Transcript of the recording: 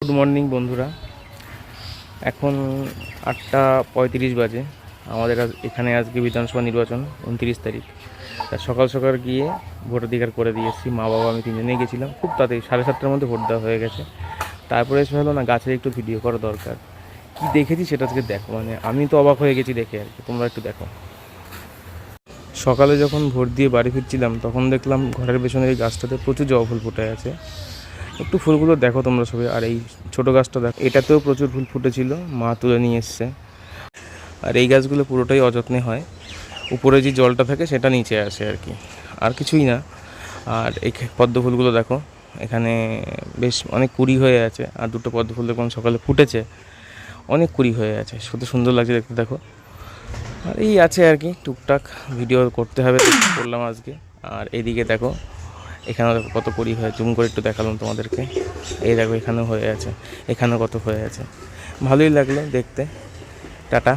Good morning বন্ধুরা। এখন 8:35 বাজে। আমাদের এখানে আজকে বিধানসভা নির্বাচন 29 তারিখ। তা সকাল সকাল গিয়ে ভোটাধিকার করে দিয়েছি। মা বাবা আমি তিনজনেই গেছিলাম, খুব তাড়াতাড়ি 7:30টার মধ্যে ভোট দেওয়া হয়ে গেছে। তারপরে এসে হলো না, গাছের একটু ভিডিও করা দরকার। কি দেখেছি সেটা আজকে দেখো, মানে আমি তো অবাক হয়ে গেছি দেখে আর কি, তোমরা একটু দেখো। সকালে যখন ভোট দিয়ে বাড়ি ফিরছিলাম তখন দেখলাম ঘরের পেছনের এই গাছটাতে প্রচুর জবা ফুল ফুটে আছে। একটু ফুলগুলো দেখো তোমরা সবাই। আর এই ছোটো গাছটা দেখো, এটাতেও প্রচুর ফুল ফুটেছিল, মা তুলে নিয়ে এসছে। আর এই গাছগুলো পুরোটাই অযত্নে হয়, উপরে যে জলটা থাকে সেটা নিচে আসে আর কি, আর কিছুই না। আর এই পদ্ম ফুলগুলো দেখো, এখানে বেশ অনেক কুড়ি হয়ে আছে। আর দুটো পদ্ম ফুল দেখুন সকালে ফুটেছে, অনেক কুড়ি হয়ে আছে, শুধু সুন্দর লাগছে দেখতে দেখো। আর এই আছে আর কি, টুকটাক ভিডিও করতে হবে, করলাম আজকে। আর এইদিকে দেখো, এখানেও দেখো কত কুড়ি হয়ে, জুম করে একটু দেখালাম তোমাদেরকে। এই দেখো এখানেও হয়ে আছে, এখানেও কত হয়ে আছে, ভালোই লাগলো দেখতে। টাটা।